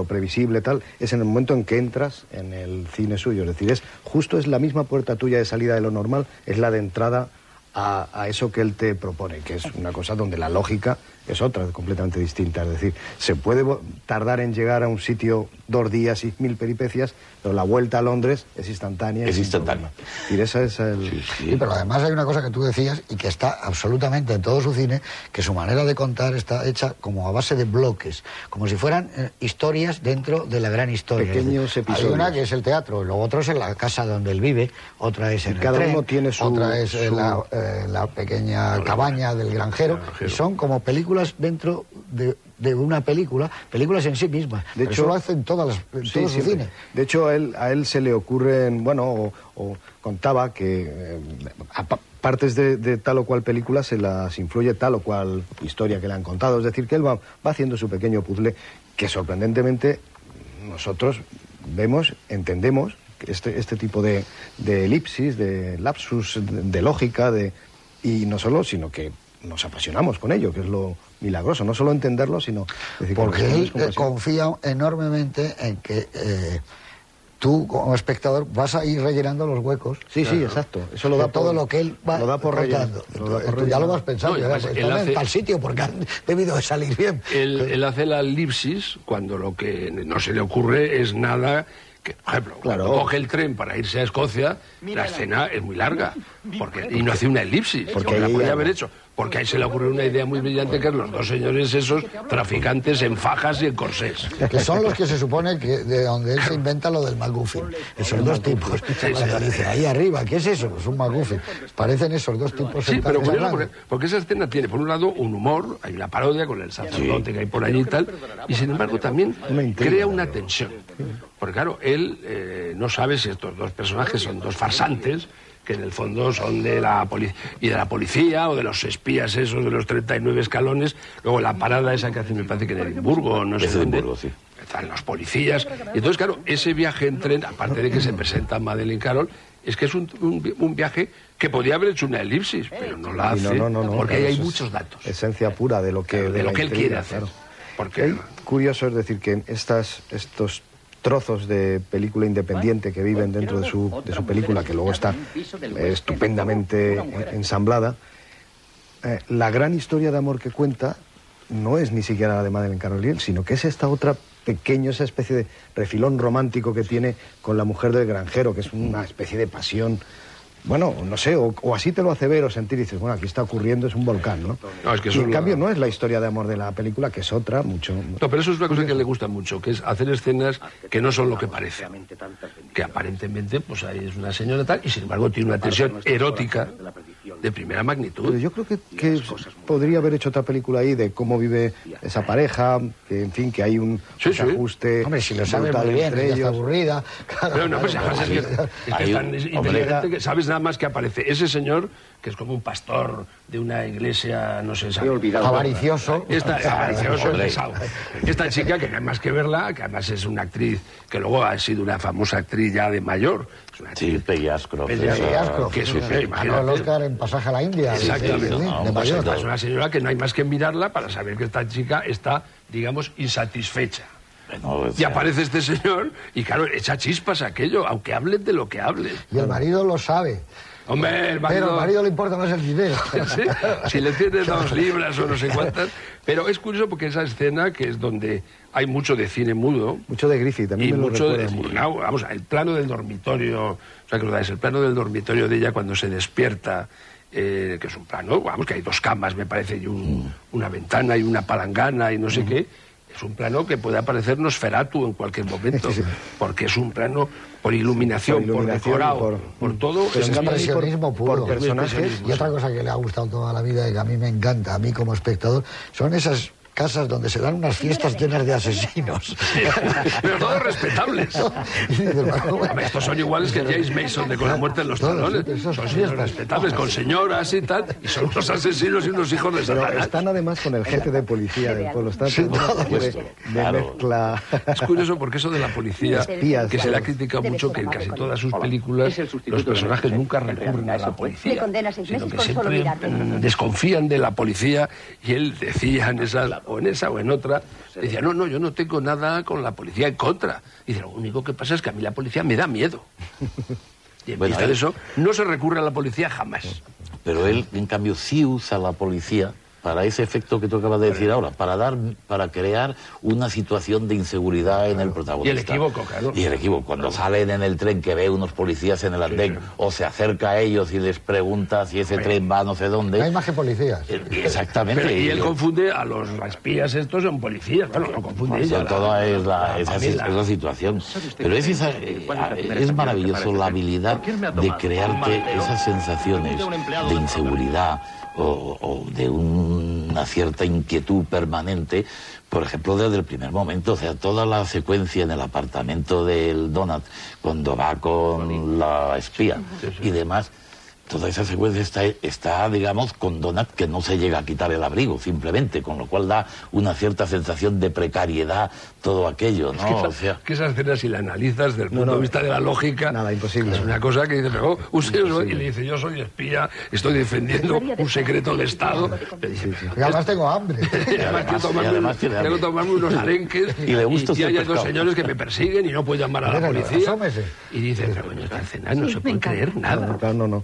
lo previsible, tal, es en el momento en que entras en el cine suyo. Es decir, es la misma puerta tuya de salida de lo normal, es la de entrada a eso que él te propone, que es una cosa donde la lógica es otra, completamente distinta. Es decir, se puede tardar en llegar a un sitio 2 días y 1000 peripecias, pero la vuelta a Londres es instantánea. Es instantánea. Y esa es el... Sí, pero además hay una cosa que tú decías y que está absolutamente en todo su cine, que su manera de contar está hecha como a base de bloques, como si fueran historias dentro de la gran historia. Pequeños episodios. Hay una que es el teatro, lo otro es en la casa donde él vive, otra es en el tren, uno tiene otra es la pequeña cabaña del granjero, y son como películas dentro de una películas en sí mismas. De hecho, eso lo hacen todo su cine. De hecho, a él se le ocurren, bueno, o contaba que partes de tal o cual película se las influye tal o cual historia que le han contado. Es decir, que él va haciendo su pequeño puzzle que sorprendentemente nosotros vemos, entendemos este tipo de elipsis, de lapsus, de lógica, y no solo, sino que nos apasionamos con ello, que es lo milagroso, no solo entenderlo, sino... Decir, porque él confía enormemente en que tú, como espectador, vas a ir rellenando los huecos. Sí, sí, exacto. Eso lo da todo lo que él va contando. Tú ya lo vas pensando, en tal sitio, porque han debido de salir bien. Él hace la elipsis cuando lo que no se le ocurre es nada... Que, por ejemplo, cuando coge el tren para irse a Escocia, la escena es muy larga y no hace una elipsis, porque la podía haber hecho. Porque ahí se le ocurrió una idea muy brillante, que es los 2 señores esos traficantes en fajas y en corsés. Que son los que se supone que de donde él se inventa lo del MacGuffin. Esos 2 tipos. Dice, ahí arriba, ¿qué es eso? Pues un MacGuffin. Parecen esos 2 tipos. Sí, pero porque esa escena tiene, por un lado, un humor, hay una parodia con el sacerdote que hay por allí y tal, y sin embargo también crea una tensión. Porque claro, él no sabe si estos 2 personajes son 2 farsantes, que en el fondo son de la policía o de los espías esos de los 39 escalones. Luego la parada esa que hacen, me parece que en Edimburgo, no sé dónde, están los policías. Y entonces, claro, ese viaje en tren, aparte de que se presenta Madeleine Carroll, es que es un viaje que podía haber hecho una elipsis, pero no la hace, porque ahí hay muchos datos. Esencia pura de lo que él quiere hacer. Claro. Porque es curioso, es decir, que estos trozos de película independiente que viven dentro de su película, que luego está estupendamente ensamblada, la gran historia de amor que cuenta no es ni siquiera la de Madeleine Carroll, sino que es esta otra esa especie de refilón romántico que tiene con la mujer del granjero, que es una especie de pasión. Bueno, no sé, o así te lo hace ver o sentir y dices, bueno, aquí está ocurriendo, es un volcán, ¿no? No, es que y en cambio no es la historia de amor de la película, que es otra, mucho... No, pero eso es una cosa que le gusta mucho, que es hacer escenas que no son lo que parece. Que aparentemente, pues ahí es una señora tal, y sin embargo tiene una tensión erótica de primera magnitud. Pero yo creo que podría haber hecho otra película ahí de cómo vive esa pareja, que en fin, que hay un ajuste... Hombre, si lo sabes muy bien, ella está aburrida... Pero no, pues además es tan inteligente que sabes nada más que aparece ese señor, que es como un pastor de una iglesia, no sé, avaricioso. Esta chica, que no hay más que verla, que además es una actriz que luego ha sido una famosa actriz ya de mayor. Peggy Ashcroft. Que ganó el Oscar en Pasaje a la India. Exactamente. Es una señora que no hay más que mirarla para saber que esta chica está, digamos, insatisfecha. Y aparece este señor y claro, echa chispas aquello, aunque hablen de lo que hablen. Y el marido lo sabe. Hombre, pero al marido le importa más el dinero. ¿Sí? Si le tiene 2 libras o no sé cuántas. Pero es curioso porque esa escena, que es donde hay mucho de cine mudo. Mucho de Griffith también. Y mucho de Murnau. Vamos, el plano del dormitorio. O sea, que lo dais, el plano del dormitorio de ella cuando se despierta. Que es un plano, vamos, que hay 2 camas, me parece, y una ventana y una palangana y no sé qué. Es un plano que puede aparecer Nosferatu en cualquier momento, porque es un plano por iluminación, por decorado, por todo. Es impresionismo puro. Por personajes. Y otra cosa que le ha gustado toda la vida y que a mí me encanta, a mí como espectador, son esas casas donde se dan unas fiestas llenas de asesinos. Pero todos respetables. Estos son iguales que James Mason de Con la muerte en los talones. Son respetables, con señoras y tal, y son unos asesinos y unos hijos de Satanás. Están además con el jefe de policía del pueblo. Están mezcla. Es curioso porque eso de la policía, que se le ha criticado mucho, que en casi todas sus películas los personajes nunca recurren a la policía, sino que siempre desconfían de la policía, y él decía en esa o en esa o en otra, decía, no, yo no tengo nada con la policía en contra. Dice, lo único que pasa es que a mí la policía me da miedo. Y en vista de eso, no se recurre a la policía jamás. Pero él, en cambio, sí usa la policía para ese efecto que tú acabas de decir ahora, para crear una situación de inseguridad en el protagonista. Y el equívoco, claro. Y el equívoco. Cuando salen en el tren que ve unos policías en el andén, o se acerca a ellos y les pregunta si ese tren va a no sé dónde. Hay más que policías. Exactamente. Pero, y él confunde a los espías estos son policías. Bueno, lo confunde ella. Toda es la situación. Pero es maravilloso la habilidad de crearte esas sensaciones de inseguridad o de una cierta inquietud permanente, por ejemplo, desde el primer momento. O sea, toda la secuencia en el apartamento del Donald, cuando va con la espía y demás, toda esa secuencia está, digamos, con Donald, que no se llega a quitar el abrigo, simplemente, con lo cual da una cierta sensación de precariedad todo aquello, ¿no? Que esa escena, si la analizas desde el punto de vista de la lógica, nada, imposible. Es una cosa que dice, pero y le dice, yo soy espía, estoy defendiendo un secreto del Estado. Le dice, y además tengo hambre. además quiero tomarme unos arenques y hay dos señores que me persiguen y no puedo llamar a la policía. Y dice, pero bueno, esta escena no se puede creer nada. No.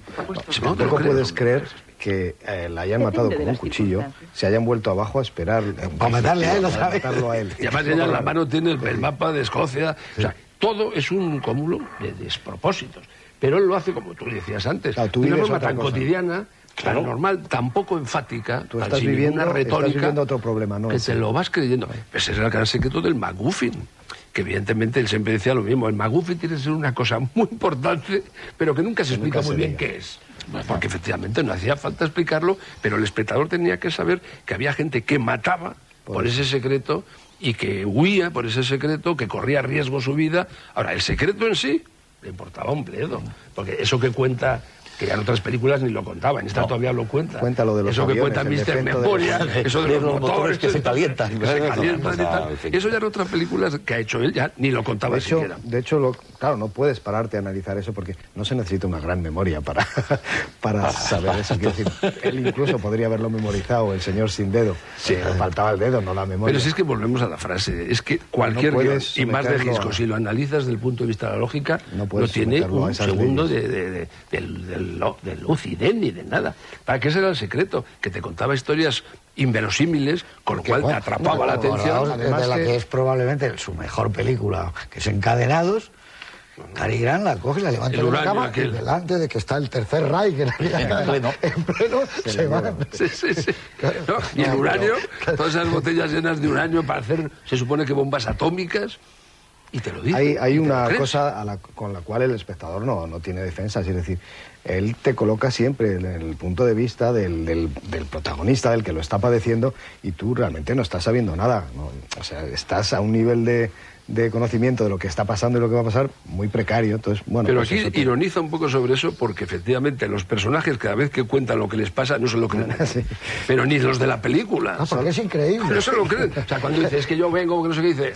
Tampoco puedes creer que la hayan matado con un cuchillo, se hayan vuelto abajo a esperar para matarle a él, matarlo a él. Y además ella en la mano tiene el mapa de Escocia. O sea, todo es un cúmulo de despropósitos. Pero él lo hace, como tú decías antes, de una forma tan cotidiana, tan normal, tan poco enfática, tú estás viviendo una retórica, estás viviendo otro problema, ¿no? Que te lo vas creyendo. Ese es el gran secreto del MacGuffin. Que evidentemente él siempre decía lo mismo. El MacGuffin tiene que ser una cosa muy importante, pero que nunca se explica muy bien qué es. Porque efectivamente no hacía falta explicarlo, pero el espectador tenía que saber que había gente que mataba por ese secreto y que huía por ese secreto, que corría riesgo su vida. Ahora, el secreto en sí le importaba un bledo, porque eso que cuenta, que ya en otras películas ni lo contaba, en esta todavía lo cuenta. Cuenta lo de los eso aviones, que cuenta Mr. Memoria, eso de los motores que se calientan. y tal. Eso ya en otras películas que ha hecho él ya ni lo contaba siquiera. De hecho, claro, no puedes pararte a analizar eso porque no se necesita una gran memoria para saber eso. Quiero decir, él incluso podría haberlo memorizado, el señor sin dedo. Pero faltaba el dedo, no la memoria. Pero si es que volvemos a la frase, es que cualquier guión, y más de Hitchcock, si lo analizas desde el punto de vista de la lógica, no tiene un segundo de luz y ni de nada. ¿Para qué será el secreto? Que te contaba historias inverosímiles, con lo cual te atrapaba la atención. Además de la que es probablemente su mejor película, que es Encadenados, Cary Grant la coge, la levanta de la cama y delante de que está el tercer Reich en pleno se van. Sí. Claro. ¿No? Y el uranio, todas esas botellas llenas de uranio para hacer, se supone que bombas atómicas. Y te lo dice. Hay una cosa con la cual el espectador no tiene defensas, es decir, él te coloca siempre en el punto de vista del protagonista, del que lo está padeciendo, y tú realmente no estás sabiendo nada, ¿no? O sea, estás a un nivel de conocimiento de lo que está pasando y lo que va a pasar muy precario. Entonces, bueno, pero pues aquí ironiza un poco sobre eso, porque efectivamente los personajes cada vez que cuentan lo que les pasa no se lo creen. Sí. Pero ni los de la película. Porque es increíble. No se lo creen. O sea, cuando dice, es que yo vengo, que no sé qué, dice,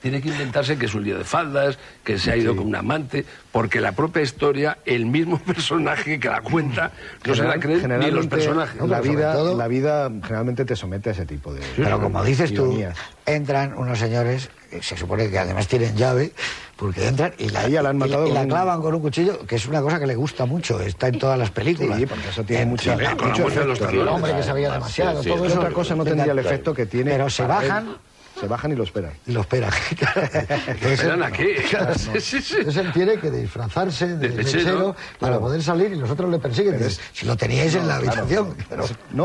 tiene que inventarse que es un lío de faldas, que se ha ido con un amante, porque la propia historia, el mismo personaje que la cuenta, no se la creen ni los personajes. La vida generalmente te somete a ese tipo de... Pero como dices tú, entran unos señores, que se supone que además tienen llave, porque entran y la han matado y la clavan con un cuchillo, que es una cosa que le gusta mucho, está en todas las películas. Sí, porque eso tiene mucho efecto. El hombre que sabía demasiado, todo eso. Otra cosa no tendría el efecto que tiene... Pero se bajan... Se bajan y lo esperan. ¿Esperan a qué? Entonces él tiene que disfrazarse de lechero para poder salir y los otros le persiguen. Si lo teníais en la habitación.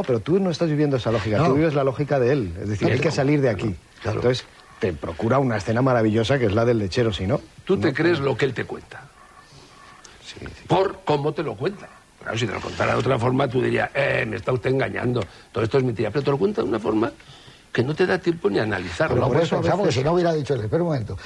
Pero tú no estás viviendo esa lógica, tú vives la lógica de él. Es decir, hay que salir de aquí. Claro. Entonces te procura una escena maravillosa que es la del lechero, si no... Tú te crees lo que él te cuenta. Sí. Por cómo te lo cuenta. Claro, si te lo contara de otra forma, tú dirías, me está usted engañando, todo esto es mentira. Pero te lo cuenta de una forma que no te da tiempo ni a analizarlo. Pero por eso pensamos que si no hubiera dicho, espera un momento,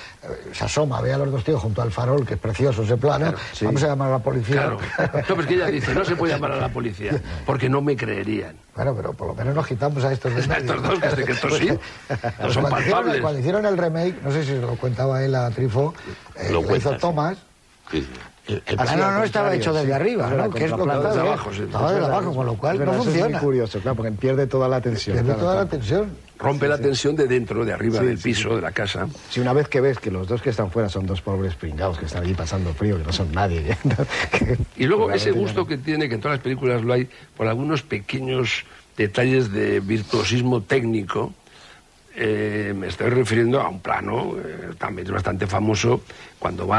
se asoma, ve a los dos tíos junto al farol, que es precioso ese plano, claro, vamos a llamar a la policía. Claro. No, pero es que ella dice, no se puede llamar a la policía, porque no me creerían. Bueno, pero por lo menos nos quitamos a estos dos. A estos dos, que estos sí, no son palpables. Cuando hicieron el remake, no sé si lo contaba él a Truffaut, lo hizo Thomas. Sí. El plano no estaba hecho desde arriba, ¿no? Que es lo que estaba desde abajo, estaba desde abajo, con lo cual no funciona. Es muy curioso, claro, porque pierde toda la tensión. Pierde toda la tensión. rompe la tensión de dentro, de arriba del piso, de la casa. Si una vez que ves que los dos que están fuera son dos pobres pringados que están allí pasando frío, que no son nadie. Y luego ese gusto que tiene, que en todas las películas lo hay, por algunos pequeños detalles de virtuosismo técnico. Me estoy refiriendo a un plano también bastante famoso, cuando va